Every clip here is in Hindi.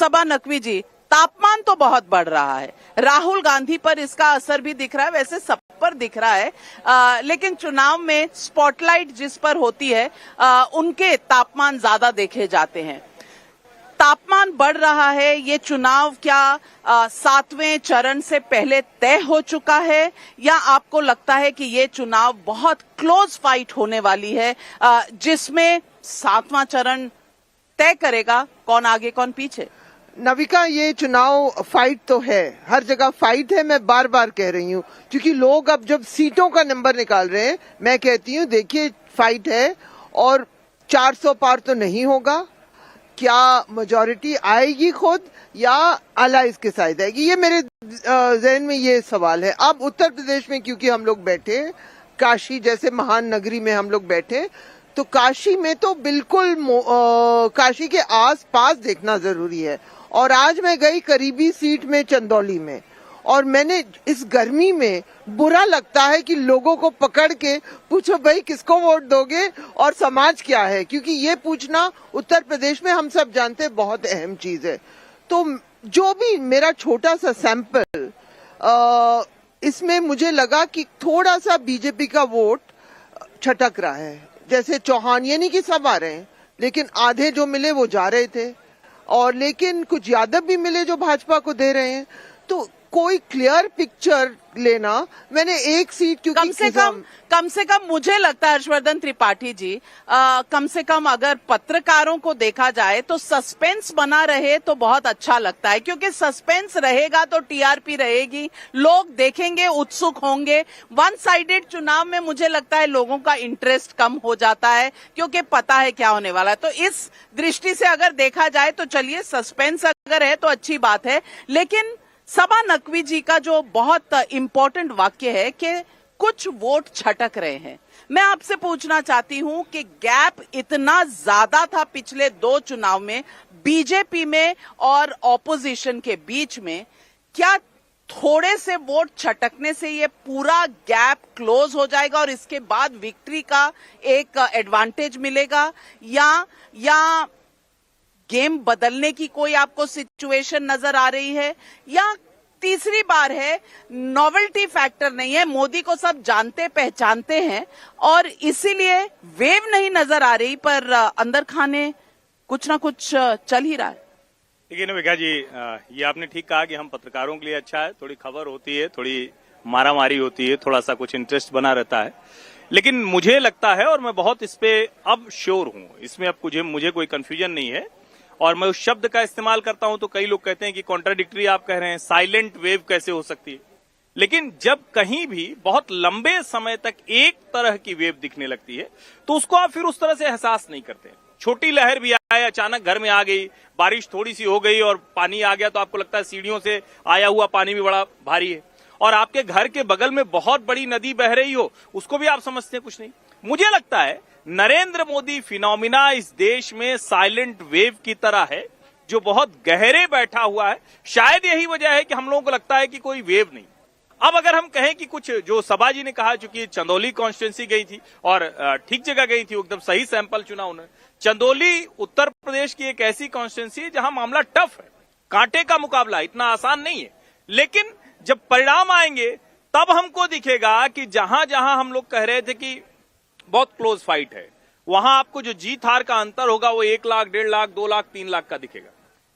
सबा नकवी जी, तापमान तो बहुत बढ़ रहा है, राहुल गांधी पर इसका असर भी दिख रहा है, वैसे सब पर दिख रहा है, लेकिन चुनाव में स्पॉटलाइट जिस पर होती है उनके तापमान ज्यादा देखे जाते हैं। तापमान बढ़ रहा है, ये चुनाव क्या 7वें चरण से पहले तय हो चुका है या आपको लगता है कि ये चुनाव बहुत क्लोज फाइट होने वाली है, जिसमें 7वां चरण तय करेगा कौन आगे कौन पीछे? नविका, ये चुनाव फाइट तो है, हर जगह फाइट है, मैं बार बार कह रही हूँ, क्योंकि लोग अब जब सीटों का नंबर निकाल रहे हैं, मैं कहती हूँ देखिए फाइट है और 400 पार तो नहीं होगा। क्या मेजॉरिटी आएगी खुद या अलाइज के साथ आएगी, ये मेरे जहन में ये सवाल है। अब उत्तर प्रदेश में क्योंकि हम लोग बैठे, काशी जैसे महान नगरी में हम लोग बैठे, तो काशी में तो बिल्कुल काशी के आस पास देखना जरूरी है। और आज मैं गई करीबी सीट में चंदौली में, और मैंने इस गर्मी में बुरा लगता है कि लोगों को पकड़ के पूछो भाई किसको वोट दोगे और समाज क्या है, क्योंकि ये पूछना उत्तर प्रदेश में हम सब जानते हैं बहुत अहम चीज है। तो जो भी मेरा छोटा सा सैंपल, इसमें मुझे लगा कि थोड़ा सा बीजेपी का वोट छटक रहा है। जैसे चौहान, ये नहीं कि सब आ रहे हैं, लेकिन आधे जो मिले वो जा रहे थे, और लेकिन कुछ यादव भी मिले जो भाजपा को दे रहे हैं। तो कोई क्लियर पिक्चर लेना, मैंने एक सीट क्योंकि कम से कम मुझे लगता है हर्षवर्धन त्रिपाठी जी, कम से कम अगर पत्रकारों को देखा जाए तो सस्पेंस बना रहे तो बहुत अच्छा लगता है, क्योंकि सस्पेंस रहेगा तो टीआरपी रहेगी, लोग देखेंगे, उत्सुक होंगे। वन साइडेड चुनाव में मुझे लगता है लोगों का इंटरेस्ट कम हो जाता है, क्योंकि पता है क्या होने वाला है। तो इस दृष्टि से अगर देखा जाए तो चलिए, सस्पेंस अगर है तो अच्छी बात है। लेकिन सबा नकवी जी का जो बहुत इंपॉर्टेंट वाक्य है कि कुछ वोट छटक रहे हैं, मैं आपसे पूछना चाहती हूं कि गैप इतना ज्यादा था पिछले 2 चुनाव में बीजेपी में और ऑपोजिशन के बीच में, क्या थोड़े से वोट छटकने से ये पूरा गैप क्लोज हो जाएगा और इसके बाद विक्ट्री का एक एडवांटेज मिलेगा, या गेम बदलने की कोई आपको सिचुएशन नजर आ रही है, या तीसरी बार है नॉवेल्टी फैक्टर नहीं है, मोदी को सब जानते पहचानते हैं और इसीलिए वेव नहीं नजर आ रही, पर अंदर खाने कुछ ना कुछ चल ही रहा है? देखिए नविका जी, ये आपने ठीक कहा कि हम पत्रकारों के लिए अच्छा है, थोड़ी खबर होती है, थोड़ी मारामारी होती है, थोड़ा सा कुछ इंटरेस्ट बना रहता है। लेकिन मुझे लगता है, और मैं बहुत इस पे अब श्योर हूं, इसमें अब मुझे कोई कंफ्यूजन नहीं है, और मैं उस शब्द का इस्तेमाल करता हूं तो कई लोग कहते हैं कि कॉन्ट्राडिक्टरी आप कह रहे हैं, साइलेंट वेव कैसे हो सकती है। लेकिन जब कहीं भी बहुत लंबे समय तक एक तरह की वेव दिखने लगती है तो उसको आप फिर उस तरह से एहसास नहीं करते। छोटी लहर भी आए, अचानक घर में आ गई, बारिश थोड़ी सी हो गई और पानी आ गया, तो आपको लगता है सीढ़ियों से आया हुआ पानी भी बड़ा भारी है, और आपके घर के बगल में बहुत बड़ी नदी बह रही हो, उसको भी आप समझते हैं कुछ नहीं। मुझे लगता है नरेंद्र मोदी फिनोमिना इस देश में साइलेंट वेव की तरह है, जो बहुत गहरे बैठा हुआ है। शायद यही वजह है कि हम लोगों को लगता है कि कोई वेव नहीं। अब अगर हम कहें कि कुछ, जो सबा जी ने कहा, चूंकि चंदौली कॉन्स्टिट्यूंसी गई थी और ठीक जगह गई थी, एकदम सही सैंपल चुना उन्होंने। चंदौली उत्तर प्रदेश की एक ऐसी कॉन्स्टिट्यूंसी है जहां मामला टफ है, कांटे का मुकाबला, इतना आसान नहीं है। लेकिन जब परिणाम आएंगे तब हमको दिखेगा कि जहां जहां हम लोग कह रहे थे कि बहुत क्लोज फाइट है, वहां आपको जो जीत हार का अंतर होगा वो 1 लाख, 1.5 लाख, 2 लाख, 3 लाख का दिखेगा।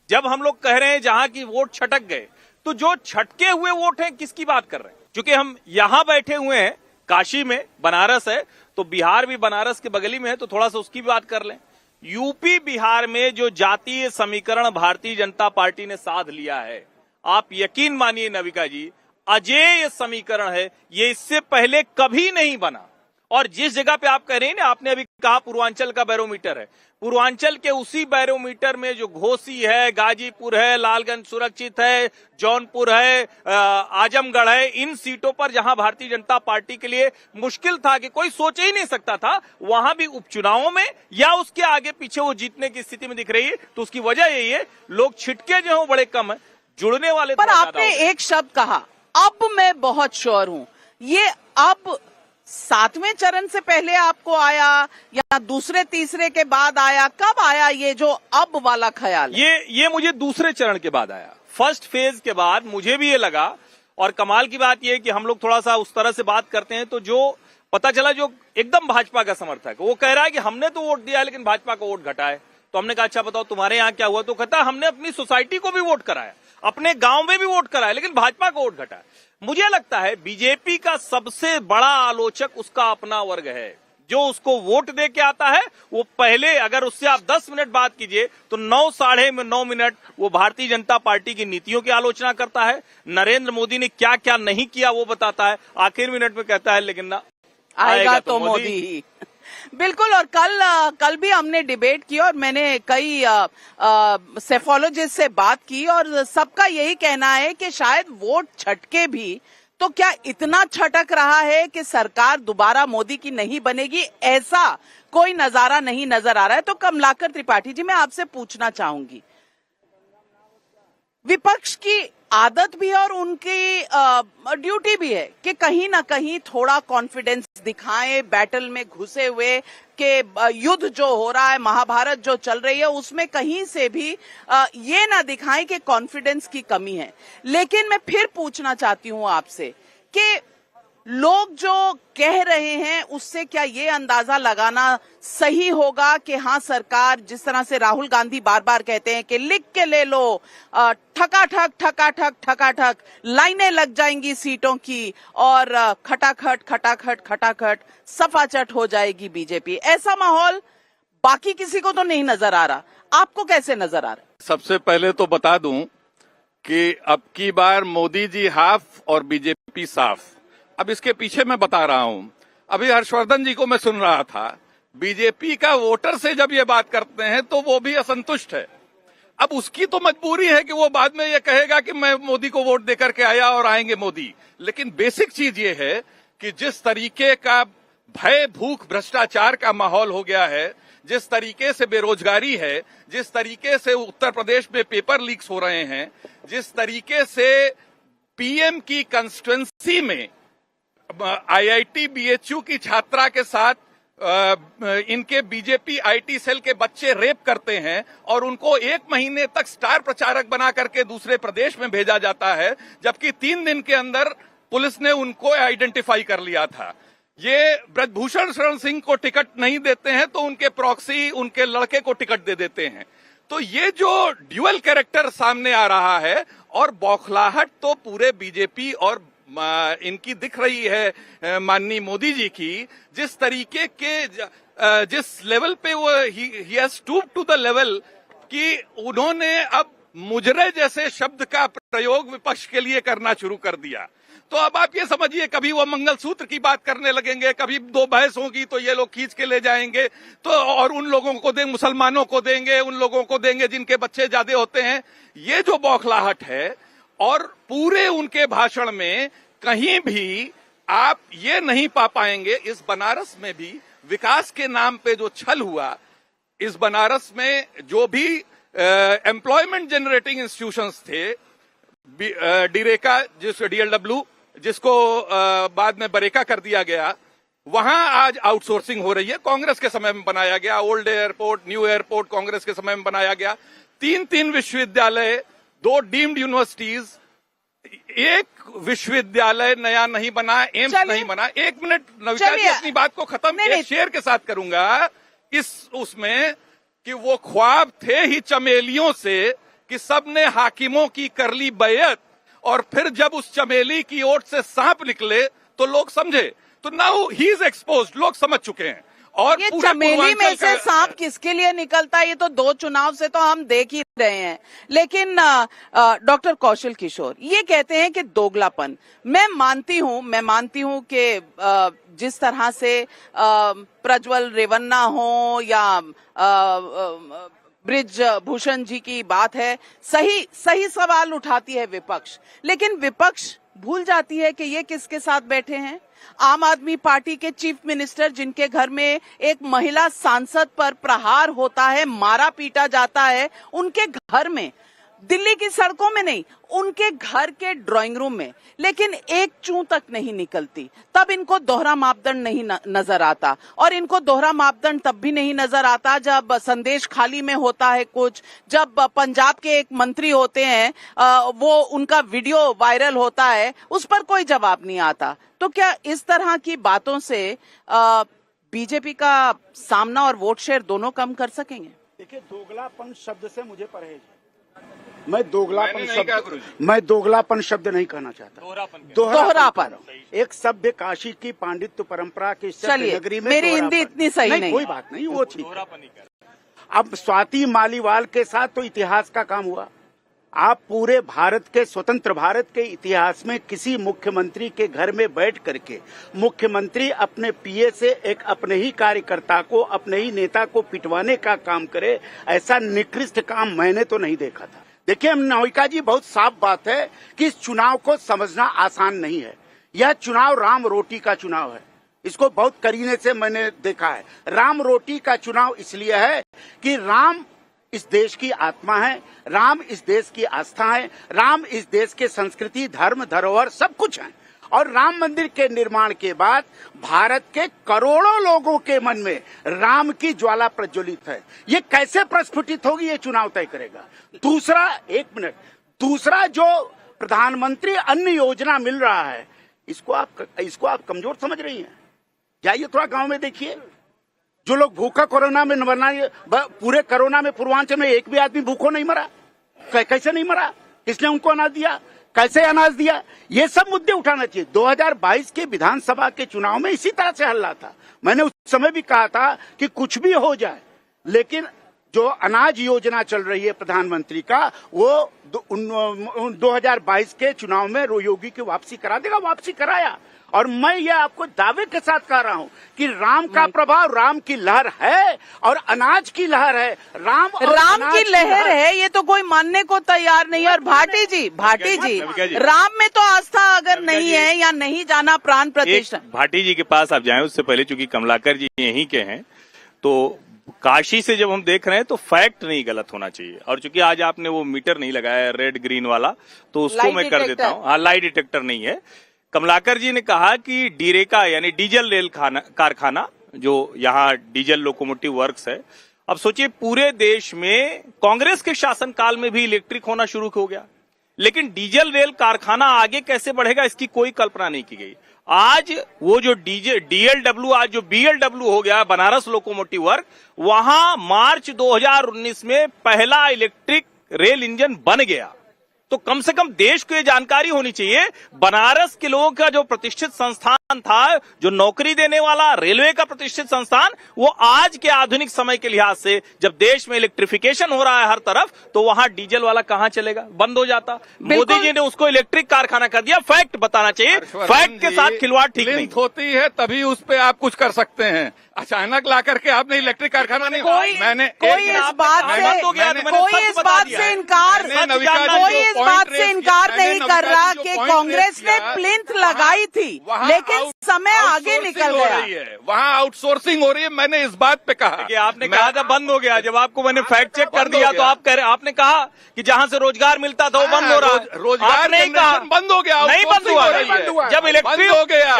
जब हम लोग कह रहे हैं जहां की वोट छटक गए, तो जो छटके हुए वोट हैं किसकी बात कर रहे हैं? क्योंकि हम यहां बैठे हुए हैं, काशी में, बनारस है, तो बिहार भी बनारस के बगली में है, तो थोड़ा सा उसकी भी बात कर लें। यूपी बिहार में जो जातीय समीकरण भारतीय जनता पार्टी ने साध लिया है, आप यकीन मानिए नविका जी, अजेय समीकरण है, ये इससे पहले कभी नहीं बना। और जिस जगह पे आप कह रहे हैं ना, आपने अभी कहा पूर्वांचल का बैरोमीटर है, पूर्वांचल के उसी बैरोमीटर में जो घोसी है, गाजीपुर है, लालगंज सुरक्षित है, जौनपुर है, आजमगढ़ है, इन सीटों पर जहां भारतीय जनता पार्टी के लिए मुश्किल था कि कोई सोच ही नहीं सकता था, वहां भी उपचुनावों में या उसके आगे पीछे वो जीतने की स्थिति में दिख रही है। तो उसकी वजह यही है, लोग छिटके जो है बड़े कम है, जुड़ने वाले। पर आपने एक शब्द कहा, अब मैं बहुत श्योर हूं, ये अब 7वें चरण से पहले आपको आया या दूसरे तीसरे के बाद आया? कब आया ये जो अब वाला ख्याल? ये मुझे दूसरे चरण के बाद आया। फर्स्ट फेज के बाद मुझे भी ये लगा, और कमाल की बात ये है कि हम लोग थोड़ा सा उस तरह से बात करते हैं तो जो पता चला, जो एकदम भाजपा का समर्थक वो कह रहा है कि हमने तो वोट दिया लेकिन भाजपा को वोट घटा है। तो हमने कहा अच्छा बताओ तुम्हारे यहाँ क्या हुआ? तो कहता हमने अपनी सोसाइटी को भी वोट कराया, अपने गांव में भी वोट कराया, लेकिन भाजपा को वोट घटा है। मुझे लगता है बीजेपी का सबसे बड़ा आलोचक उसका अपना वर्ग है, जो उसको वोट दे के आता है। वो पहले अगर उससे आप 10 मिनट बात कीजिए तो 9 साढ़े 9 मिनट वो भारतीय जनता पार्टी की नीतियों की आलोचना करता है, नरेंद्र मोदी ने क्या क्या नहीं किया वो बताता है, आखिर मिनट में कहता है लेकिन ना आएगा तो मोदी ही। बिल्कुल। और कल भी हमने डिबेट की और मैंने कई सेफोलॉजिस्ट से बात की और सबका यही कहना है कि शायद वोट छटके भी तो क्या इतना छटक रहा है कि सरकार दोबारा मोदी की नहीं बनेगी, ऐसा कोई नजारा नहीं नजर आ रहा है। तो कमलाकर त्रिपाठी जी, मैं आपसे पूछना चाहूंगी, विपक्ष की आदत भी और उनकी ड्यूटी भी है कि कहीं ना कहीं थोड़ा कॉन्फिडेंस दिखाएं, बैटल में घुसे हुए कि युद्ध जो हो रहा है, महाभारत जो चल रही है, उसमें कहीं से भी ये ना दिखाएं कि कॉन्फिडेंस की कमी है। लेकिन मैं फिर पूछना चाहती हूं आपसे कि लोग जो कह रहे हैं उससे क्या ये अंदाजा लगाना सही होगा कि हाँ, सरकार जिस तरह से राहुल गांधी बार बार कहते हैं कि लिख के ले लो, ठकाठक ठकाठक ठकाठक लाइनें लग जाएंगी सीटों की और खटाखट खटाखट खटाखट सफाचट हो जाएगी बीजेपी, ऐसा माहौल बाकी किसी को तो नहीं नजर आ रहा, आपको कैसे नजर आ रहा है? सबसे पहले तो बता दूं कि अब की बार मोदी जी हाफ और बीजेपी साफ। अब इसके पीछे मैं बता रहा हूं, अभी हर्षवर्धन जी को मैं सुन रहा था, बीजेपी का वोटर से जब ये बात करते हैं तो वो भी असंतुष्ट है। अब उसकी तो मजबूरी है कि वो बाद में ये कहेगा कि मैं मोदी को वोट देकर के आया और आएंगे मोदी, लेकिन बेसिक चीज ये है कि जिस तरीके का भय, भूख, भ्रष्टाचार का माहौल हो गया है, जिस तरीके से बेरोजगारी है, जिस तरीके से उत्तर प्रदेश में पेपर लीक्स हो रहे हैं, जिस तरीके से पीएम की कंस्टिट्यूएंसी में आईआईटी बीएचयू की छात्रा के साथ इनके बीजेपी आईटी सेल के बच्चे रेप करते हैं और उनको 1 महीने तक स्टार प्रचारक बना करके दूसरे प्रदेश में भेजा जाता है, जबकि 3 दिन के अंदर पुलिस ने उनको आइडेंटिफाई कर लिया था। ये ब्रजभूषण शरण सिंह को टिकट नहीं देते हैं तो उनके प्रॉक्सी, उनके लड़के को टिकट दे देते हैं। तो ये जो ड्यूअल कैरेक्टर सामने आ रहा है और बौखलाहट तो पूरे बीजेपी और इनकी दिख रही है माननीय मोदी जी की, जिस तरीके के जिस लेवल पे वो he has stooped to the level कि उन्होंने अब मुजरे जैसे शब्द का प्रयोग विपक्ष के लिए करना शुरू कर दिया। तो अब आप ये समझिए, कभी वो मंगलसूत्र की बात करने लगेंगे, कभी 2 बहस होगी तो ये लोग खींच के ले जाएंगे तो और उन लोगों को देंगे, मुसलमानों को देंगे, उन लोगों को देंगे जिनके बच्चे ज्यादा होते हैं। ये जो बौखलाहट है, और पूरे उनके भाषण में कहीं भी आप ये नहीं पा पाएंगे, इस बनारस में भी विकास के नाम पे जो छल हुआ, इस बनारस में जो भी एम्प्लॉयमेंट जनरेटिंग इंस्टीट्यूशंस थे, डीरेका डीएलडब्ल्यू जिसको बाद में बरेका कर दिया गया, वहां आज आउटसोर्सिंग हो रही है। कांग्रेस के समय में बनाया गया old airport, new airport Congress के समय में बनाया गया। 3 विश्वविद्यालय, 2 डीम्ड यूनिवर्सिटीज, 1 विश्वविद्यालय नया नहीं बना, एम्स नहीं बना। 1 मिनट नविता जी, अपनी बात को खत्म एक शेर के साथ करूंगा इस उसमें कि वो ख्वाब थे ही चमेलियों से कि सबने हाकिमों की कर ली बैयत, और फिर जब उस चमेली की ओट से सांप निकले तो लोग समझे। तो नाउ ही इज एक्सपोज्ड, लोग समझ चुके हैं। और ये चमेली में से सांप किसके लिए निकलता है, ये तो 2 चुनाव से तो हम देख ही रहे हैं। लेकिन डॉक्टर कौशल किशोर ये कहते हैं कि दोगलापन, मैं मानती हूं कि जिस तरह से प्रज्वल रेवन्ना हो या ब्रिज भूषण जी की बात है, सही सवाल उठाती है विपक्ष, लेकिन विपक्ष भूल जाती है कि ये किसके साथ बैठे हैं। आम आदमी पार्टी के चीफ मिनिस्टर, जिनके घर में एक महिला सांसद पर प्रहार होता है, मारा पीटा जाता है, उनके घर में दिल्ली की सड़कों में नहीं, उनके घर के ड्राइंग रूम में, लेकिन एक चूं तक नहीं निकलती। तब इनको दोहरा मापदंड नहीं नजर आता, और इनको दोहरा मापदंड तब भी नहीं नजर आता जब संदेश खाली में होता है कुछ, जब पंजाब के एक मंत्री होते हैं वो उनका वीडियो वायरल होता है, उस पर कोई जवाब नहीं आता। तो क्या इस तरह की बातों से बीजेपी का सामना और वोट शेयर दोनों कम कर सकेंगे? देखिए, दोगलापन शब्द से मुझे परहेज है। मैं दोगलापन शब्द नहीं कहना चाहता। दोहरापन एक सभ्य काशी की पांडित्य परंपरा के नगरी में मेरी हिंदी इतनी सही नहीं, कोई बात नहीं, वो ठीक। अब स्वाति मालीवाल के साथ तो इतिहास का काम हुआ। आप पूरे भारत के, स्वतंत्र भारत के इतिहास में किसी मुख्यमंत्री के घर में बैठ करके मुख्यमंत्री अपने पीए से एक अपने ही कार्यकर्ता को, अपने ही नेता को पिटवाने का काम करे, ऐसा निकृष्ट काम मैंने तो नहीं देखा था। देखिए नाविका जी, बहुत साफ बात है कि इस चुनाव को समझना आसान नहीं है। यह चुनाव राम रोटी का चुनाव है। इसको बहुत करीने से मैंने देखा है। राम रोटी का चुनाव इसलिए है कि राम इस देश की आत्मा है, राम इस देश की आस्था है, राम इस देश के संस्कृति, धर्म, धरोहर सब कुछ है। और राम मंदिर के निर्माण के बाद भारत के करोड़ों लोगों के मन में राम की ज्वाला प्रज्वलित है। ये कैसे प्रस्फुटित होगी, ये चुनाव तय करेगा। दूसरा जो प्रधानमंत्री अन्न योजना मिल रहा है, इसको आप कमजोर समझ रही हैं। जाइए थोड़ा गांव में देखिए, जो लोग भूखा कोरोना में मरना, पूरे कोरोना में पूर्वांचल में एक भी आदमी भूखों नहीं मरा। कैसे नहीं मरा? किसने उनको अनाज दिया? कैसे अनाज दिया? ये सब मुद्दे उठाना चाहिए। 2022 के विधानसभा के चुनाव में इसी तरह से हल्ला था। मैंने उस समय भी कहा था कि कुछ भी हो जाए, लेकिन जो अनाज योजना चल रही है प्रधानमंत्री का, वो 2022 के चुनाव में योगी की वापसी करा देगा। वापसी कराया। और मैं ये आपको दावे के साथ कह रहा हूँ कि राम का प्रभाव, राम की लहर है और अनाज की लहर है। राम की लहर है, ये तो कोई मानने को तैयार नहीं है। और भाटी जी, राम में तो आस्था अगर नहीं है या नहीं जाना प्राण प्रतिष्ठा। भाटी जी के पास आप जाएं उससे पहले, चूंकि कमलाकर जी यहीं के हैं, तो काशी से जब हम देख रहे हैं तो फैक्ट नहीं गलत होना चाहिए। और चूंकि आज आपने वो मीटर नहीं लगाया रेड ग्रीन वाला, तो उसको मैं कर देता हूँ। हाँ, लाई डिटेक्टर नहीं है। कमलाकर जी ने कहा कि डीरेका यानी डीजल रेल कारखाना, जो यहाँ डीजल लोकोमोटिव वर्क्स है, अब सोचिए पूरे देश में कांग्रेस के शासनकाल में भी इलेक्ट्रिक होना शुरू हो गया, लेकिन डीजल रेल कारखाना आगे कैसे बढ़ेगा इसकी कोई कल्पना नहीं की गई। आज वो जो डीएलडब्ल्यू, आज जो बीएलडब्ल्यू हो गया, बनारस लोकोमोटिव वर्क, वहां मार्च 2019 में पहला इलेक्ट्रिक रेल इंजन बन गया। तो कम से कम देश को ये जानकारी होनी चाहिए, बनारस के लोगों का जो प्रतिष्ठित संस्थान था, जो नौकरी देने वाला रेलवे का प्रतिष्ठित संस्थान, वो आज के आधुनिक समय के लिहाज से, जब देश में इलेक्ट्रिफिकेशन हो रहा है हर तरफ, तो वहां डीजल वाला कहां चलेगा? बंद हो जाता। मोदी जी ने उसको इलेक्ट्रिक कारखाना कर दिया। फैक्ट बताना चाहिए, फैक्ट के साथ खिलवाड़ ठीक नहीं होती है, तभी उस पर आप कुछ कर सकते हैं। अचानक ला करके आपने इलेक्ट्रिक कारखाना नहीं, कोई इस बात से इनकार नहीं कर रहा कि कांग्रेस ने प्लिंथ लगाई थी, लेकिन समय आगे निकल गया। वहाँ आउटसोर्सिंग हो रही है। मैंने इस बात पे कहा कि आपने कहा था बंद हो गया। जब आपको मैंने फैक्ट चेक कर दिया तो आप कह रहे, आपने कहा कि जहाँ से रोजगार मिलता था वो बंद हो रहा है। रोजगार नहीं कहा बंद हो गया, नहीं बंद हुआ। जब इलेक्ट्रिक हो गया,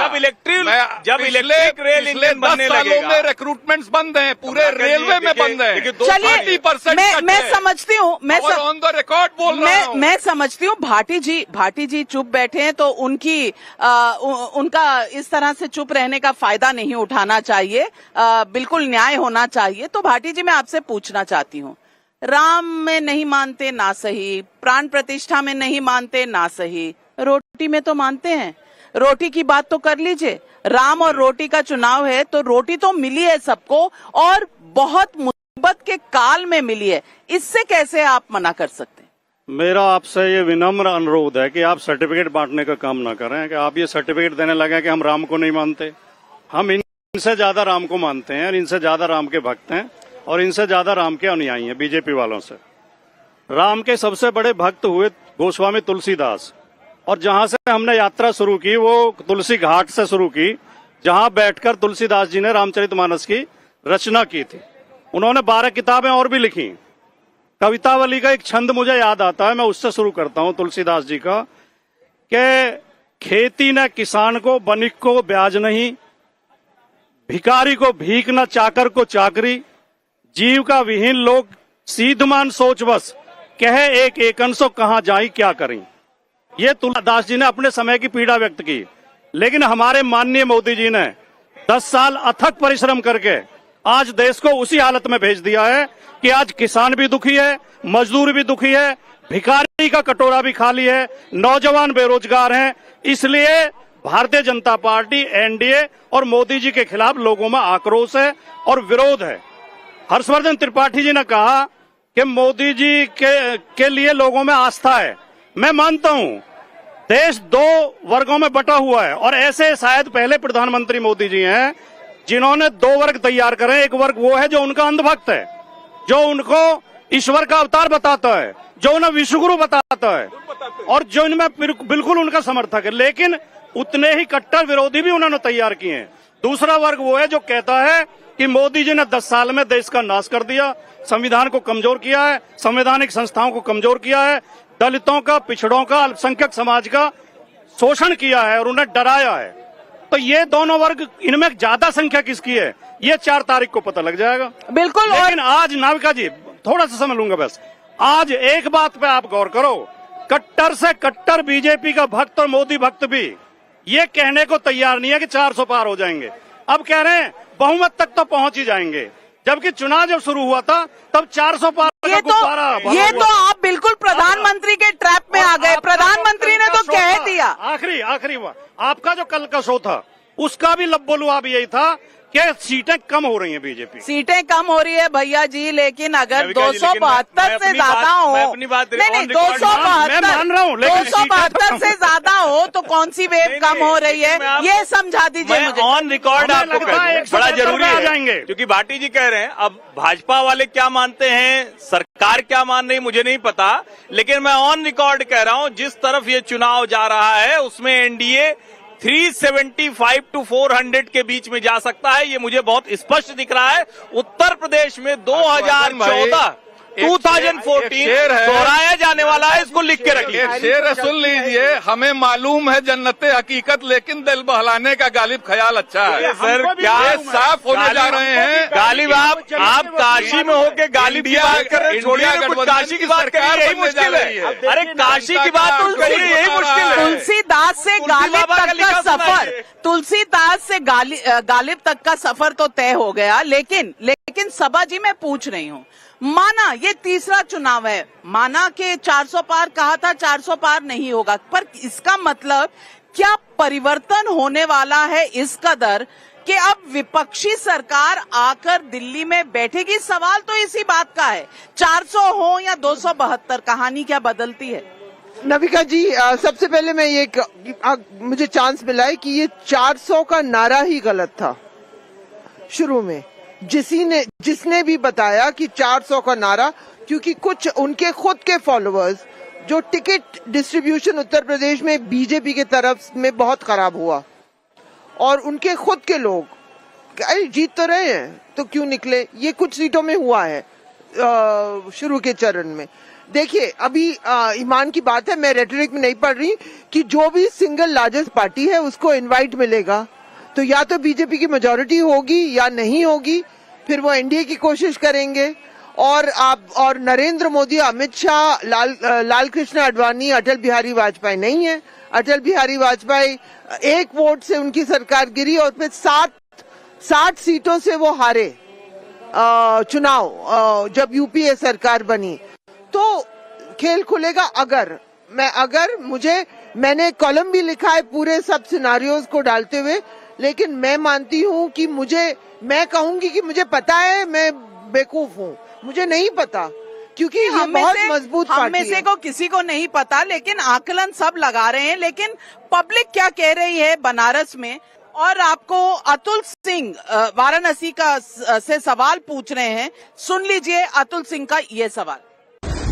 जब इलेक्ट्रिक रेल इंजन बनने लगेगा, रिक्रूटमेंट्स बंद हैं, पूरे रेलवे में बंद हैं। चलिए, मैं समझती हूँ, मैं ऑन द रिकॉर्ड बोल रहा हूँ। मैं समझती हूँ भाटी जी चुप बैठे हैं, तो उनका इस तरह से चुप रहने का फायदा नहीं उठाना चाहिए। बिल्कुल न्याय होना चाहिए। तो भाटी जी, मैं आपसे पूछना चाहती हूँ, राम में नहीं मानते ना सही, प्राण प्रतिष्ठा में नहीं मानते ना सही, रोटी में तो मानते हैं। रोटी की बात तो कर लीजिए। राम और रोटी का चुनाव है, तो रोटी तो मिली है सबको, और बहुत मुसीबत के काल में मिली है। इससे कैसे आप मना कर सकते हैं? मेरा आपसे ये विनम्र अनुरोध है कि आप सर्टिफिकेट बांटने का काम ना करें, कि आप ये सर्टिफिकेट देने लगे कि हम राम को नहीं मानते। हम इनसे ज्यादा राम को मानते हैं, और इनसे ज्यादा राम के भक्त हैं, और इनसे ज्यादा राम के अनुयायी हैं बीजेपी वालों से। राम के सबसे बड़े भक्त हुए गोस्वामी तुलसीदास, और जहां से हमने यात्रा शुरू की वो तुलसी घाट से शुरू की, जहां बैठकर तुलसीदास जी ने रामचरितमानस की रचना की थी। उन्होंने 12 किताबें और भी लिखी, कवितावली का एक छंद मुझे याद आता है, मैं उससे शुरू करता हूं, तुलसीदास जी का, कि खेती न किसान को, बनिक को ब्याज नहीं, भिखारी को भीख न, चाकर को चाकरी, जीव का विहीन लोग सीधमान सोच बस, कहे एक एकन सो कहां जाई क्या करें। ये तुलसीदास जी ने अपने समय की पीड़ा व्यक्त की, लेकिन हमारे माननीय मोदी जी ने 10 साल अथक परिश्रम करके आज देश को उसी हालत में भेज दिया है कि आज किसान भी दुखी है, मजदूर भी दुखी है, भिखारी का कटोरा भी खाली है, नौजवान बेरोजगार हैं। इसलिए भारतीय जनता पार्टी, एनडीए और मोदी जी के खिलाफ लोगों में आक्रोश है और विरोध है। हर्षवर्धन त्रिपाठी जी ने कहा कि मोदी जी के लिए लोगों में आस्था है। मैं मानता हूं देश 2 वर्गों में बटा हुआ है और ऐसे शायद पहले प्रधानमंत्री मोदी जी हैं जिन्होंने 2 वर्ग तैयार करे। एक वर्ग वो है जो उनका अंधभक्त है, जो उनको ईश्वर का अवतार बताता है, जो उन्हें विश्वगुरु बताता है और जो इनमें बिल्कुल उनका समर्थक है, लेकिन उतने ही कट्टर विरोधी भी उन्होंने तैयार किए हैं। दूसरा वर्ग वो है जो कहता है कि मोदी जी ने 10 साल में देश का नाश कर दिया, संविधान को कमजोर किया है, संवैधानिक संस्थाओं को कमजोर किया है, दलितों का, पिछड़ों का, अल्पसंख्यक समाज का शोषण किया है और उन्हें डराया है। तो ये दोनों वर्ग, इनमें ज्यादा संख्या किसकी है ये 4 तारीख को पता लग जाएगा। बिल्कुल। लेकिन आज नाविका जी थोड़ा सा समझ लूंगा बस, आज एक बात पे आप गौर करो, कट्टर से कट्टर बीजेपी का भक्त और मोदी भक्त भी ये कहने को तैयार नहीं है कि 400 पार हो जाएंगे। अब कह रहे हैं बहुमत तक तो पहुंच ही जाएंगे, जबकि चुनाव जब शुरू हुआ था तब 400 पार ये तो आप बिल्कुल प्रधानमंत्री के ट्रैप में आ गए। प्रधानमंत्री ने तो कह दिया। आखिरी आपका जो कल का शो था उसका भी लब्बोलुआब यही था कि सीटें कम हो रही हैं, बीजेपी सीटें कम हो रही है भैया जी, लेकिन अगर 272 से ज्यादा हो, नहीं 272 से ज्यादा हो तो कौन सी वेव कम हो रही है ये समझा दीजिए मुझे। ऑन रिकॉर्ड आपको बड़ा जरूरी है, क्योंकि भाटी जी कह रहे हैं। अब भाजपा वाले क्या मानते हैं, सरकार क्या मान रही, मुझे नहीं पता, लेकिन मैं ऑन रिकॉर्ड कह रहा हूं जिस तरफ ये चुनाव जा रहा है उसमें एनडीए 375 to 400 के बीच में जा सकता है। ये मुझे बहुत स्पष्ट दिख रहा है। उत्तर प्रदेश में 2014 दोहराया जाने वाला है, इसको लिख के रखिए। शेर सुन लीजिए, हमें मालूम है जन्नते हकीकत, लेकिन दिल बहलाने का गालिब ख्याल अच्छा है। सर क्या साफ होने जा रहे हैं। गालिब आप काशी में होके गालिब की बात कर रहे हैं, छोड़िए काशी की बात करिए, यही मुश्किल है। अरे काशी की बात तो करिए, यही मुश्किल है। तुलसीदास से गालिब तक का सफर, तुलसीदास से गालिब तक का सफर तो तय हो गया, लेकिन सभा जी मैं पूछ रही हूँ, माना ये तीसरा चुनाव है, माना कि 400 पार कहा था, 400 पार नहीं होगा, पर इसका मतलब क्या परिवर्तन होने वाला है इस कदर कि अब विपक्षी सरकार आकर दिल्ली में बैठेगी? सवाल तो इसी बात का है, 400 हो या 272, कहानी क्या बदलती है? नविका जी, सबसे पहले मैं ये मुझे चांस मिला है कि ये 400 का नारा ही गलत था शुरू में। जिसने भी बताया कि 400 का नारा, क्योंकि कुछ उनके खुद के फॉलोअर्स जो टिकट डिस्ट्रीब्यूशन उत्तर प्रदेश में बीजेपी के तरफ में बहुत खराब हुआ और उनके खुद के लोग जीत तो रहे हैं तो क्यों निकले, ये कुछ सीटों में हुआ है शुरू के चरण में। देखिए अभी ईमान की बात है, मैं रेटरिक में नहीं पढ़ रही कि जो भी सिंगल लार्जेस्ट पार्टी है उसको इनवाइट मिलेगा, तो या तो बीजेपी की मेजॉरिटी होगी या नहीं होगी, फिर वो एनडीए की कोशिश करेंगे। और नरेंद्र मोदी, अमित शाह, लाल कृष्ण आडवाणी, अटल बिहारी वाजपेयी नहीं है। अटल बिहारी वाजपेयी 1 वोट से उनकी सरकार गिरी और फिर 60 सीटों से वो हारे चुनाव जब यूपीए सरकार बनी। तो खेल खुलेगा मैंने कॉलम भी लिखा है पूरे सब सिनारियोज को डालते हुए, लेकिन मैं मानती हूँ कि मैं कहूंगी कि मुझे पता है, मैं बेवकूफ हूँ, मुझे नहीं पता, क्योंकि ये बहुत मजबूत पार्टी है। हम में से को किसी को नहीं पता, लेकिन आकलन सब लगा रहे हैं। लेकिन पब्लिक क्या कह रही है बनारस में, और आपको अतुल सिंह वाराणसी का से सवाल पूछ रहे हैं, सुन लीजिए अतुल सिंह का ये सवाल।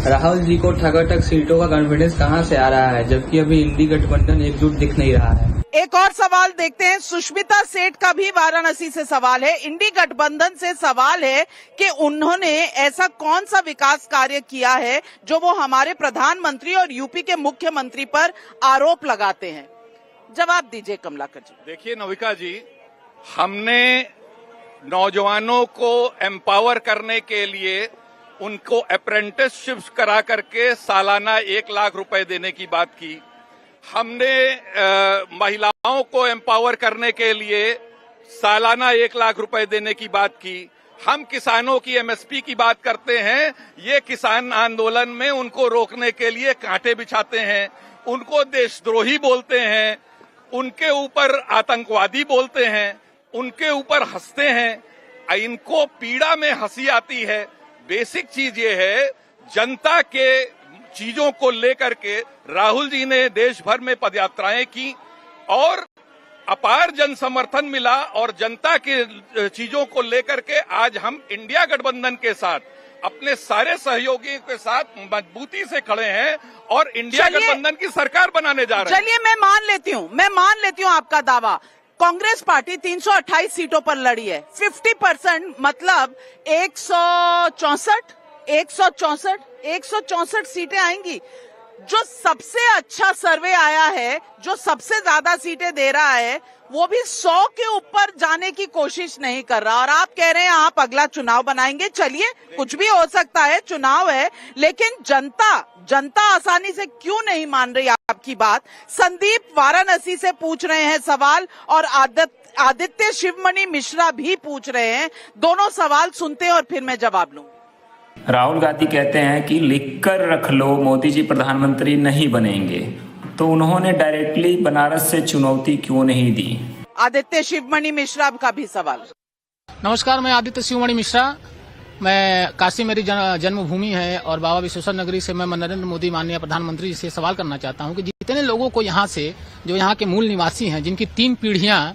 राहुल जी को ठगाठग सीटों का कॉन्फिडेंस कहां से आ रहा है, जबकि अभी इंडी गठबंधन एकजुट दिख नहीं रहा है? एक और सवाल देखते हैं। सुष्मिता सेठ का भी वाराणसी से सवाल है, इंडी गठबंधन से सवाल है कि उन्होंने ऐसा कौन सा विकास कार्य किया है जो वो हमारे प्रधानमंत्री और यूपी के मुख्यमंत्री पर आरोप लगाते हैं। जवाब दीजिए कमलाकर जी। देखिए नविका जी, हमने नौजवानों को एम्पावर करने के लिए उनको अप्रेंटिसशिप करा करके सालाना 1 लाख रुपए देने की बात की। हमने महिलाओं को एम्पावर करने के लिए सालाना 1 लाख रुपए देने की बात की। हम किसानों की एमएसपी की बात करते हैं, ये किसान आंदोलन में उनको रोकने के लिए कांटे बिछाते हैं, उनको देशद्रोही बोलते हैं, उनके ऊपर आतंकवादी बोलते हैं, उनके ऊपर हंसते हैं। इनको पीड़ा में हंसी आती है। बेसिक चीज ये है, जनता के चीजों को लेकर के राहुल जी ने देश भर में पदयात्राएं की और अपार जन समर्थन मिला और जनता के चीजों को लेकर के आज हम इंडिया गठबंधन के साथ अपने सारे सहयोगियों के साथ मजबूती से खड़े हैं और इंडिया गठबंधन की सरकार बनाने जा रहे हैं। चलिए मैं मान लेती हूँ आपका दावा। कांग्रेस पार्टी 328 सीटों पर लड़ी है, 50% मतलब 164 सीटें आएंगी। जो सबसे अच्छा सर्वे आया है, जो सबसे ज्यादा सीटें दे रहा है, वो भी 100 के ऊपर जाने की कोशिश नहीं कर रहा और आप कह रहे हैं आप अगला चुनाव बनाएंगे। चलिए कुछ भी हो सकता है, चुनाव है, लेकिन जनता आसानी से क्यों नहीं मान रही आपकी बात? संदीप वाराणसी से पूछ रहे हैं सवाल और आदित्य शिवमणि मिश्रा भी पूछ रहे हैं। दोनों सवाल सुनते हैं और फिर मैं जवाब लूं। राहुल गांधी कहते हैं कि लिख कर रख लो, मोदी जी प्रधानमंत्री नहीं बनेंगे, तो उन्होंने डायरेक्टली बनारस से चुनौती क्यों नहीं दी? आदित्य शिवमणि मिश्रा का भी सवाल। नमस्कार, मैं आदित्य शिवमणि मिश्रा। मैं काशी मेरी जन्मभूमि है और बाबा विश्वेश्वर नगरी से मैं नरेंद्र मोदी माननीय प्रधानमंत्री जी से सवाल करना चाहता हूं कि जितने लोगों को यहाँ से, जो यहाँ के मूल निवासी हैं, जिनकी तीन पीढ़ियां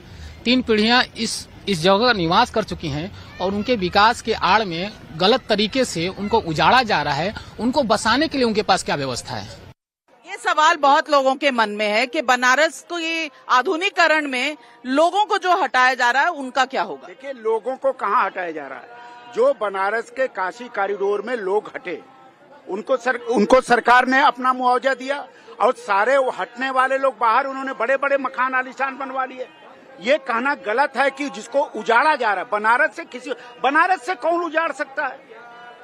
इस जगह निवास कर चुकी हैं और उनके विकास के आड़ में गलत तरीके से उनको उजाड़ा जा रहा है, उनको बसाने के लिए उनके पास क्या व्यवस्था है? ये सवाल बहुत लोगों के मन में है कि बनारस को ये आधुनिकीकरण में लोगों को जो हटाया जा रहा है उनका क्या होगा? देखिए, लोगों को कहाँ हटाया जा रहा है? जो बनारस के काशी कॉरिडोर में लोग हटे, उनको सरकार ने अपना मुआवजा दिया और सारे हटने वाले लोग बाहर, उन्होंने बड़े बड़े मकान आलीशान बनवा लिए। ये कहना गलत है कि जिसको उजाड़ा जा रहा है, बनारस से कौन उजाड़ सकता है?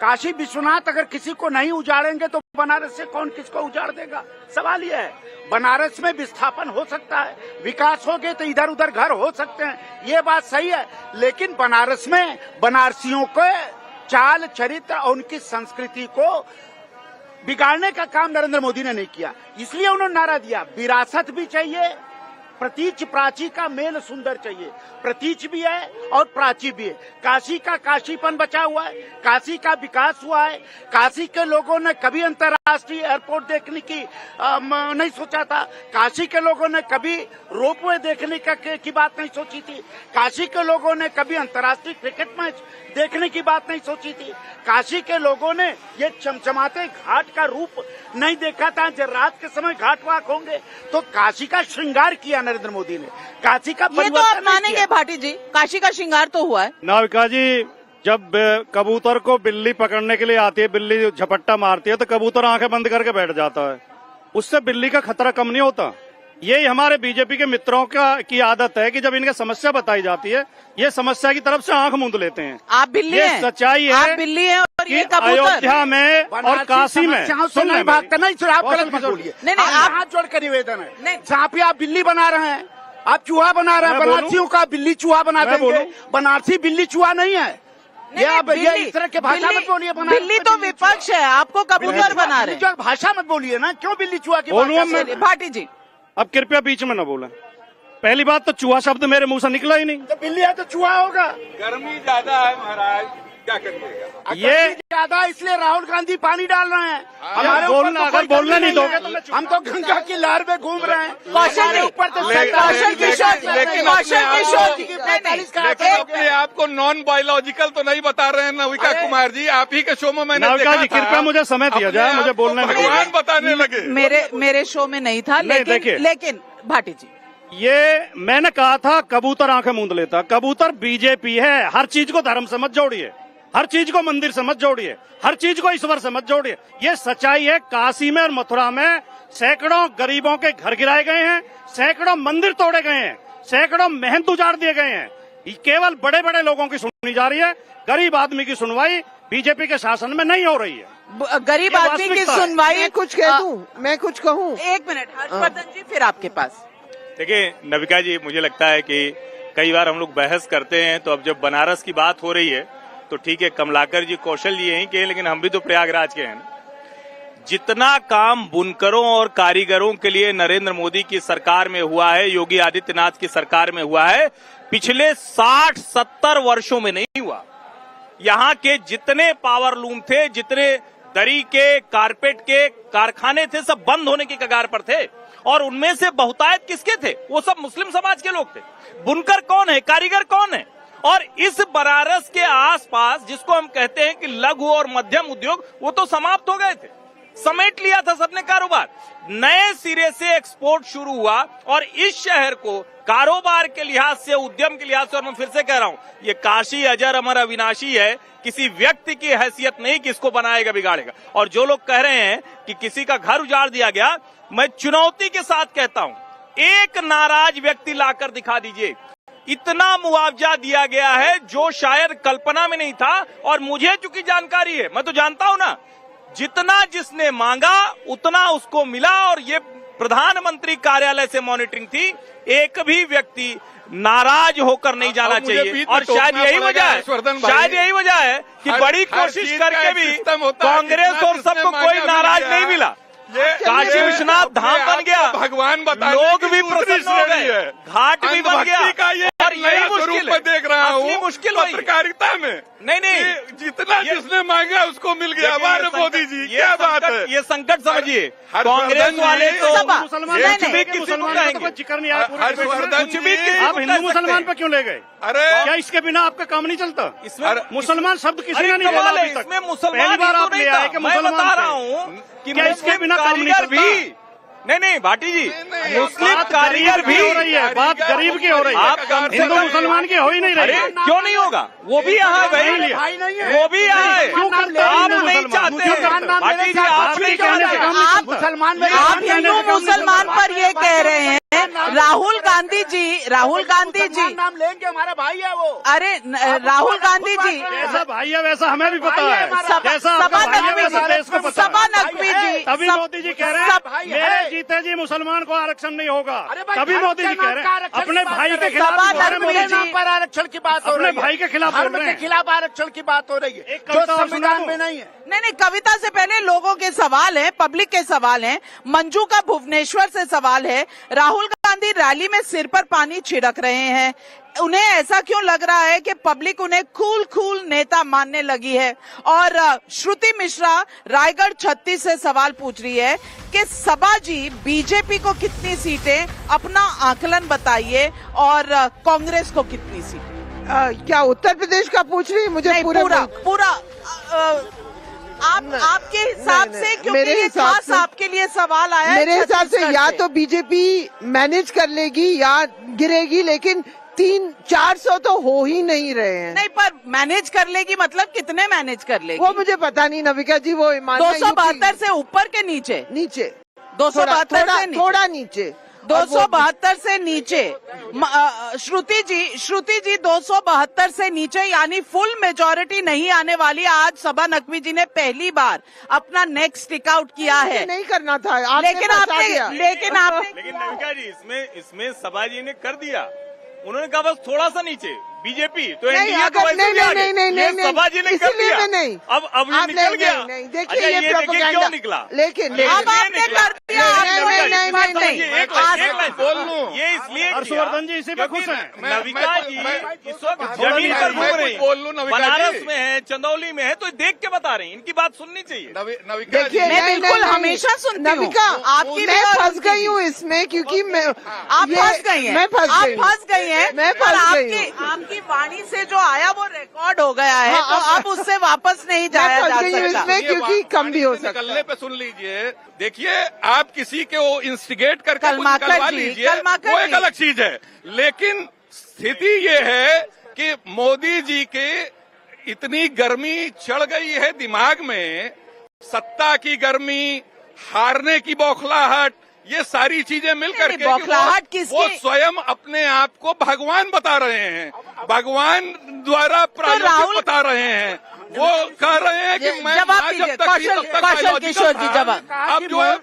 काशी विश्वनाथ अगर किसी को नहीं उजाड़ेंगे तो बनारस से कौन किसको उजाड़ देगा? सवाल यह है, बनारस में विस्थापन हो सकता है, विकास हो गए तो इधर उधर घर हो सकते हैं, ये बात सही है, लेकिन बनारस में बनारसियों को चाल चरित्र और उनकी संस्कृति को बिगाड़ने का काम नरेंद्र मोदी ने नहीं किया। इसलिए उन्होंने नारा दिया, विरासत भी चाहिए, प्रतीच प्राची का मेल सुंदर चाहिए। प्रतीच भी है और प्राची भी है। काशी का काशीपन बचा हुआ है, काशी का विकास हुआ है। काशी के लोगों ने कभी अंतर्राष्ट्रीय एयरपोर्ट देखने की नहीं सोचा था। काशी के लोगों ने कभी रोपवे देखने की बात नहीं सोची थी। काशी के लोगों ने कभी अंतर्राष्ट्रीय क्रिकेट मैच देखने की बात नहीं सोची थी। काशी के लोगों ने ये चमचमाते घाट का रूप नहीं देखा था। जब रात के समय घाट वाक होंगे तो काशी का श्रृंगार किया नरेंद्र मोदी ने। काशी का ये तो आप मानेंगे भाटी जी, काशी का श्रृंगार तो हुआ है। नाविका जी, जब कबूतर को बिल्ली पकड़ने के लिए आती है, बिल्ली झपट्टा मारती है तो कबूतर आंखें बंद करके बैठ जाता है, उससे बिल्ली का खतरा कम नहीं होता। यही हमारे बीजेपी के मित्रों की आदत है कि जब इनके समस्या बताई जाती है, ये समस्या की तरफ से आंख मूंद लेते हैं। आप बिल्ली हैं, सच्चाई है, आप बिल्ली हैं और ये कबूतर। अयोध्या में और काशी में सुन नहीं भागता, नहीं सर, आप गलत मत बोलिए। नहीं, आप हाथ जोड़ कर निवेदन है, जहाँ पे आप बिल्ली बना रहे हैं, आप चूहा बना रहे हैं। बनारसियों का बिल्ली चूहा बना देंगे, बनारसी बिल्ली चूहा नहीं है। ये इस तरह के भाषा मत बोलिए। बिल्ली तो विपक्ष है, आपको कबूतर बना रहे हैं। भाषा मत बोलिए ना, क्यों बिल्ली चूहा की? भाटी जी अब कृपया बीच में न बोलें। पहली बात तो चूहा शब्द मेरे मुंह से निकला ही नहीं। तो बिल्ली है तो चूहा होगा। गर्मी ज्यादा है महाराज, क्या करिएगा? ये ज्यादा इसलिए राहुल गांधी पानी डाल रहे हैं। हमारे बोलना, अगर बोलना नहीं दोगे तो हम तो गंगा की लहर में घूम रहे हैं। अपने आप को नॉन बायोलॉजिकल तो नहीं बता रहे हैं नविका कुमार जी, आप ही के शो में मैंने देखा था। कृपया मुझे समय दिया जाए, मुझे बोलने में भगवान बताने लगे। मेरे शो में नहीं था, लेकिन भाटी जी ये मैंने कहा था कबूतर आंखें मूंद लेता। कबूतर बीजेपी है। हर चीज को धर्म से मत जोड़िए, हर चीज को मंदिर से मत जोड़िए, हर चीज को ईश्वर से मत जोड़िए। ये सच्चाई है। काशी में और मथुरा में सैकड़ों गरीबों के घर गिराए गए हैं, सैकड़ों मंदिर तोड़े गए हैं, सैकड़ों महंत उजाड़ दिए गए हैं। केवल बड़े बड़े लोगों की सुनी जा रही है, गरीब आदमी की सुनवाई बीजेपी के शासन में नहीं हो रही है। गरीब आदमी की सुनवाई। मैं कुछ कह दूं, मैं कुछ कहूं। एक मिनट हर्षवर्धन जी, फिर आपके पास। देखिए नविका जी, मुझे लगता है कि कई बार हम लोग बहस करते हैं, तो अब जब बनारस की बात हो रही है तो ठीक है, कमलाकर जी कौशल जी यहीं के हैं, लेकिन हम भी तो प्रयागराज के हैं। जितना काम बुनकरों और कारीगरों के लिए नरेंद्र मोदी की सरकार में हुआ है, योगी आदित्यनाथ की सरकार में हुआ है, पिछले 60-70 वर्षों में नहीं हुआ। यहाँ के जितने पावर लूम थे, जितने दरी के, कारपेट के कारखाने थे, सब बंद होने की कगार पर थे। और उनमें से बहुतायत किसके थे? वो सब मुस्लिम समाज के लोग थे। बुनकर कौन है? कारीगर कौन है? और इस बनारस के आसपास जिसको हम कहते हैं कि लघु और मध्यम उद्योग, वो तो समाप्त हो गए थे। समेट लिया था सबने कारोबार। नए सिरे से एक्सपोर्ट शुरू हुआ और इस शहर को कारोबार के लिहाज से, उद्यम के लिहाज से, और मैं फिर से कह रहा हूं, ये काशी अजर अमर अविनाशी है। किसी व्यक्ति की हैसियत नहीं कि इसको बनाएगा बिगाड़ेगा। और जो लोग कह रहे हैं कि किसी का घर उजाड़ दिया गया, मैं चुनौती के साथ कहता हूं, एक नाराज व्यक्ति लाकर दिखा दीजिए। इतना मुआवजा दिया गया है जो शायद कल्पना में नहीं था। और मुझे चूंकि जानकारी है, मैं तो जानता हूं ना, जितना जिसने मांगा उतना उसको मिला। और ये प्रधानमंत्री कार्यालय से मॉनिटरिंग थी। एक भी व्यक्ति नाराज होकर नहीं जाना चाहिए। और शायद यही वजह है कि बड़ी कोशिश करके भी कांग्रेस और सबको कोई नाराज नहीं मिला। काशी विश्वनाथ धाम बन गया, भगवान बता, लोग भी प्रसन्न हो गए, घाट भी बन गया। और यही मुश्किल है, देख रहा हूँ मुश्किल पत्रकारिता में। नहीं, जितना जिसने मांगा उसको मिल गया। हमारे मोदी जी, क्या बात है? ये संकट समझिए। कांग्रेस वाले तो कुछ भी किसी को कहेंगे, जिक्र नहीं आया। कुछ भी आप हिंदू मुसलमान पे क्यों ले गए? अरे क्या इसके बिना आपका काम नहीं चलता? इसमें मुसलमान शब्द किसी ने नहीं बोला अभी तक। इसमें मुसलमान पहली बार आप ले आए कि मैं मुसलमान बता थे। रहा हूँ कि क्या इसके बिना काम नहीं कारीगर चलता? भी नहीं भाटी जी, मुस्लिम बात कारीगर भी हो रही है, बात गरीब की हो रही है। आप कम से हिंदू कम मुसलमान की हो ही नहीं रही। अरे क्यों नहीं होगा? वो भी यहाँ है भाई, वो भी यहाँ है। आप नहीं चाहते हैं भाटी जी, आप नहीं चाहते। आप हिंदू मुसलमान पर ये कह रहे हैं। राहुल गांधी जी नाम लेंगे, हमारा भाई है वो। अरे राहुल गांधी जी, जैसा भाई है वैसा हमें भी पता है। जैसा आपका भाई है वैसा देश को पता है। सबा नकवी जी, तभी मोदी जी कह रहे हैं मेरे जीते जी मुसलमान को आरक्षण नहीं होगा। तभी मोदी जी कह रहे हैं अपने भाई के खिलाफ बोल रहे हैं। मोदी जी पर आरक्षण की बात हो रही है, अपने भाई के खिलाफ बोल रहे हैं। खिलाफ आरक्षण की बात हो रही है, एक कविता जो और संविधान सुना में दो। नहीं है। नहीं, कविता से पहले लोगों के सवाल है, पब्लिक के सवाल है। मंजू का भुवनेश्वर से सवाल है, राहुल गांधी रैली में सिर पर पानी छिड़क रहे हैं। उन्हें ऐसा क्यों लग रहा है कि पब्लिक उन्हें कूल नेता मानने लगी है? और श्रुति मिश्रा रायगढ़ 36 से सवाल पूछ रही है कि सबा जी, बीजेपी को कितनी सीटें, अपना आकलन बताइए, और कांग्रेस को कितनी सीटें? क्या उत्तर प्रदेश का पूछ रही है? मुझे नहीं, पूरा आपके हिसाब से, क्योंकि मेरे ये हिसाब खास से आपके लिए सवाल आया है। मेरे हिसाब से छत्तीसगढ़ या तो बीजेपी मैनेज कर लेगी या गिरेगी, लेकिन 300-400 तो हो ही नहीं रहे हैं। नहीं, पर मैनेज कर लेगी मतलब कितने मैनेज कर लेगी? वो मुझे पता नहीं नविका जी, वो 272 से ऊपर के नीचे? 272 से थोड़ा नीचे, 272 से नीचे। श्रुति जी 272 से नीचे, यानी फुल मेजॉरिटी नहीं आने वाली। आज सबा नकवी जी ने पहली बार अपना नेक स्टिक आउट किया है। नहीं करना था, लेकिन आपने लेकिन नविका जी, इसमें सभा जी ने कर दिया। उन्होंने कहा बस थोड़ा सा नीचे बीजेपी, तो एनडीए तो वैसे भी आगे। ये सभा जी ने कर दिया। अब ये निकल गया। देखिए ये प्रोपेगेंडा क्यों निकला? लेकिन अब आपने कर दिया। बोल लूं, ये इसलिए हर्षवर्धन जी इसी पे खुश हैं। नविका जी इस वक्त जमीन पर घूम रही है, बोल लूं नविका जी। बनारस में है, चंदौली में है, तो देख के बता रही हैं। इनकी बात सुननी चाहिए। नविका जी, मैं बिल्कुल हमेशा सुनती हूँ। नविका, आपकी मैं फंस गई हूँ इसमें, क्योंकि आप फंस गई हैं। मैं फंस गई हूँ। मैं फंस गई हूँ। आपकी वाणी से जो आया वो रिकॉर्ड हो गया है, तो अब उससे वापस नहीं जाया जा सकता। इसमें क्योंकि कम भी हो सकता निकलने पे सुन लीजिए। देखिए, आप किसी के इंस्टिगेट करके कुछ कलमाकर निकलवा जी, लीजिए, कलमाकर वो एक जी। अलग चीज है। लेकिन स्थिति ये है कि मोदी जी के इतनी गर्मी चढ़ गई है दिमाग में, सत्ता की गर्मी, हारने की बौखलाहट, ये सारी चीजें मिलकर के बौखलाहट वो किसकी? स्वयं अपने आप को भगवान बता रहे हैं, भगवान द्वारा प्रायोजित राहुल- बता रहे हैं। वो कह रहे हैं कि मैं जवाब आज दीजिए, जब तक कौशल- तब तक कौशल biological किशोर जी, था, जवाब। अब जो है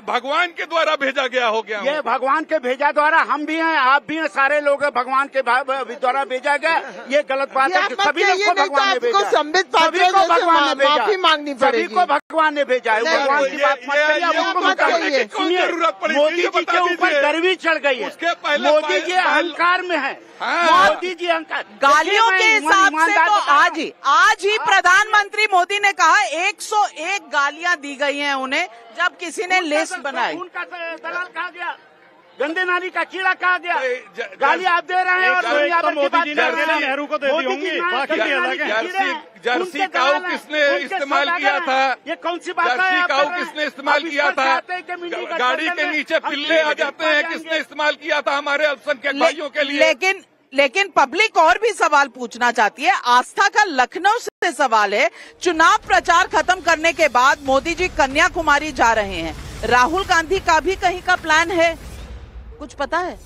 भगवान के द्वारा भेजा गया हो गया ये भगवान के भेजा द्वारा हम भी हैं, आप भी हैं, सारे लोग हैं, भगवान के द्वारा भेजा गया। ये गलत बात ये है आप कि मत सभी लोग कहिए, को नहीं तो भगवान ने आपको भेजा, संबित सभी पात्रों को जैसे भगवान ने भेजा, माफी मांगनी सभी पड़ेगी। को भगवान ने भेजा है। नहीं, भगवान की बात मत करिए, अब उसको मत बताइए। कहिए। कौन सुनिए, जरूरत पड़ी? मोदी ये जी बता के ऊपर दीजिए। गर्मी चढ़ गई है, उसके पहले- मोदी जी अहंकार में है, हाँ। मोदी जी अहंकार। गालियों के देखिए, मैं हिसाब से ईमानदार तो बता रहा हूं। आज ही प्रधानमंत्री मोदी ने कहा 101 गालियां दी गई हैं उन्हें जब किसी ने लिस्ट बनाई। उनका दलाल कहा गया, गंदे नाली का कीड़ा कहा गया, नहीं, गाली आप दे रहे हैं और एक तो दुनिया भर की मोदी बात जी कर ने रहे हैं। नेहरू को दे दी मोदी होंगी, जी नाम बाकी गंदे के नाली अलग के हैं। कीड़े हैं, जर्सी उनके काऊ दलाल हैं, किसने उनके इस्तेमाल सौदागर किया हैं। था? ये कौन सी बात है जर्सी आप काऊ कर रहे हैं? किसने इस्तेमाल आप इस किया पर था? चाहते हैं कि मिनी गाड़ी गठबंधन के में नीचे हम पिल्ले आ किसी के जाते पास हैं, जाएंगे? किसने इस्तेमाल किया था हमारे अल्पसंख्यक भाइयों के लिए? लेकिन पब्लिक और भी सवाल पूछना चाहती है। आस्था का लखनऊ से सवाल है, चुनाव प्रचार खत्म करने के बाद मोदी जी कन्याकुमारी जा रहे हैं, राहुल गांधी का भी कहीं का प्लान है, कुछ पता है?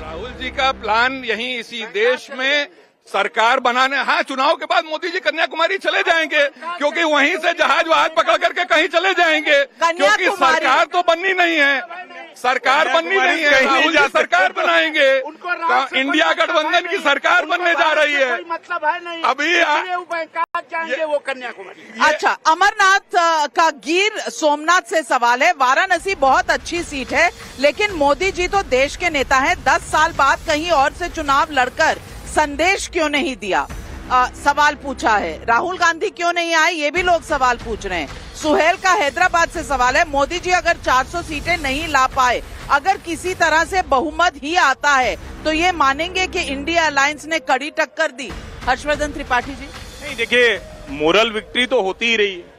राहुल जी का प्लान यहीं इसी देश में सरकार बनाने, हाँ, चुनाव के बाद मोदी जी कन्याकुमारी चले जाएंगे, क्योंकि वहीं से जहाज वहाज पकड़ करके कहीं चले जाएंगे, क्योंकि कन्याकुमारी- सरकार तो बननी नहीं है, सरकार बननी नहीं है, राहुल जी सरकार बनाएंगे, इंडिया गठबंधन की सरकार बनने जा रही है। कोई मतलब है नहीं, अभी कहाँ जाएंगे वो कन्याकुमारी? अच्छा, अमरनाथ का गिर सोमनाथ से सवाल है। वाराणसी बहुत अच्छी सीट है, लेकिन मोदी जी तो देश के नेता हैं, 10 साल बाद कहीं और से चुनाव लड़कर संदेश क्यों नहीं दिया? सवाल पूछा है। राहुल गांधी क्यों नहीं आए, ये भी लोग सवाल पूछ रहे हैं। सुहेल का हैदराबाद से सवाल है, मोदी जी अगर 400 सीटें नहीं ला पाए, अगर किसी तरह से बहुमत ही आता है, तो ये मानेंगे कि इंडिया अलायंस ने कड़ी टक्कर दी? हर्षवर्धन त्रिपाठी जी। नहीं, देखिए, मोरल विक्ट्री तो होती ही रही है।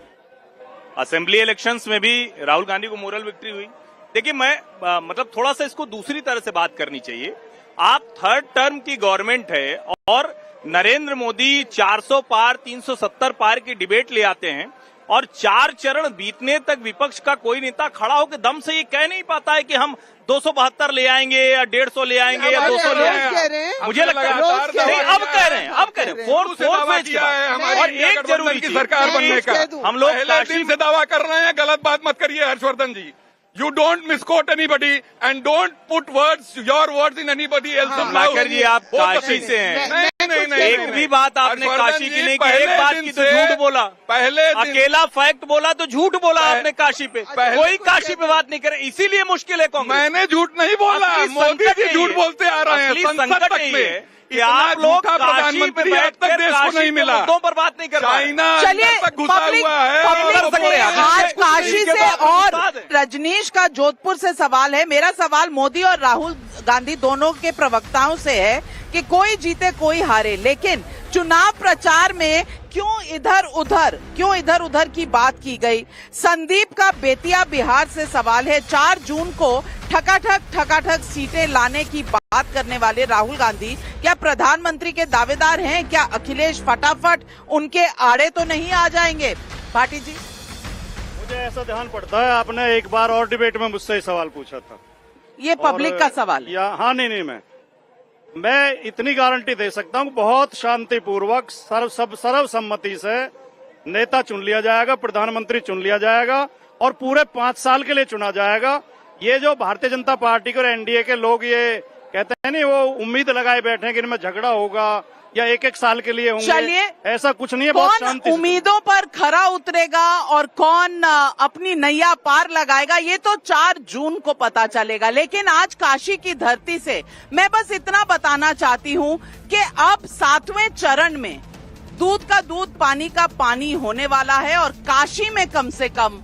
असेंबली इलेक्शंस में भी राहुल गांधी को मोरल विक्ट्री हुई। देखिए, मैं मतलब थोड़ा सा इसको दूसरी तरह से बात करनी चाहिए। आप थर्ड टर्म की गवर्नमेंट है और नरेंद्र मोदी 400 पार 370 पार की डिबेट ले आते हैं और 4 चरण बीतने तक विपक्ष का कोई नेता खड़ा होकर दम से ये कह नहीं पाता है कि हम 272 ले आएंगे या 150 ले आएंगे या 200 ले आएंगे। मुझे लगता है नहीं, अब कह रहे हैं फोर्थ फेज किया है हमारी और इंडिया एक गठबंधन जरूरी की चीज, सरकार बनने का। हम लोग पहले दिन से दावा कर रहे हैं, गलत बात मत करिए हर्षवर्धन जी। You don't misquote anybody and don't put your words in anybody else's mouth. Kamlakar जी, आप काशी से हैं। नहीं, एक भी बात आपने काशी की नहीं की, एक बात की तो झूठ बोला। पहले अकेला फैक्ट बोला तो झूठ बोला आपने काशी पे, कोई काशी पे बात नहीं करे, इसीलिए मुश्किल है कांग्रेस। मैंने झूठ नहीं बोला, असली मोदी संकट जी यही झूठ है। बोलते आ रहे हैं। असली संसद संकट तक यही में है कि आप लोग प्रधानमंत्री अब तक देश को नहीं मिला, मुद्दों पर बात नहीं कर रहे हैं। चाइना चलिए, अंदर तक घुसा पब्लिक हुआ है। आज काशी से और बता दें। रजनीश का जोधपुर से सवाल है। मेरा सवाल मोदी और राहुल गांधी दोनों के प्रवक्ताओं से है कि कोई जीते कोई हारे, लेकिन चुनाव प्रचार में क्यों इधर उधर की बात की गई? संदीप का बेतिया बिहार से सवाल है। 4 जून को ठकाठक सीटें लाने की बात करने वाले राहुल गांधी क्या प्रधानमंत्री के दावेदार हैं? क्या अखिलेश फटाफट उनके आड़े तो नहीं आ जाएंगे? भाटी जी, मुझे ऐसा ध्यान पड़ता है, आपने एक बार और डिबेट में मुझसे ही सवाल पूछा था। ये पब्लिक का सवाल है। हाँ, नहीं, मैं इतनी गारंटी दे सकता हूँ, बहुत शांतिपूर्वक सर्वसम्मति से नेता चुन लिया जाएगा, प्रधानमंत्री चुन लिया जाएगा और पूरे 5 साल के लिए चुना जाएगा। ये जो भारतीय जनता पार्टी के और एनडीए के लोग ये कहते हैं नहीं, वो उम्मीद लगाए बैठे हैं कि इनमें झगड़ा होगा या एक साल के लिए होंगे, चलिए, ऐसा कुछ नहीं है। बहुत कौन शांति से। उम्मीदों पर खरा उतरेगा और कौन अपनी नैया पार लगाएगा, ये तो 4 जून को पता चलेगा। लेकिन आज काशी की धरती से मैं बस इतना बताना चाहती हूँ कि अब 7वें चरण में दूध का दूध, पानी का पानी होने वाला है और काशी में कम से कम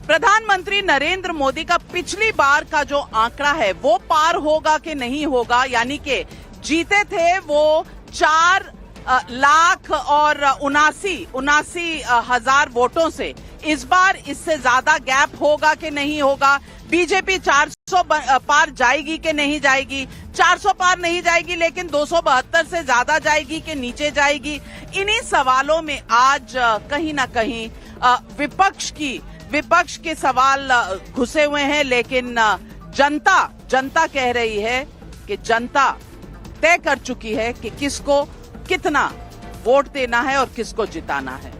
प्रधानमंत्री नरेंद्र मोदी का पिछली बार का जो आंकड़ा है वो पार होगा कि नहीं होगा। यानी कि जीते थे वो 4 लाख और 79 हजार वोटों से, इस बार इससे ज्यादा गैप होगा कि नहीं होगा? बीजेपी 400 पार जाएगी कि नहीं जाएगी? 400 पार नहीं जाएगी, लेकिन 272 से ज्यादा जाएगी कि नीचे जाएगी? इन्हीं सवालों में आज कहीं ना कहीं विपक्ष के सवाल घुसे हुए हैं। लेकिन जनता कह रही है कि जनता तय कर चुकी है कि किसको कितना वोट देना है और किसको जिताना है।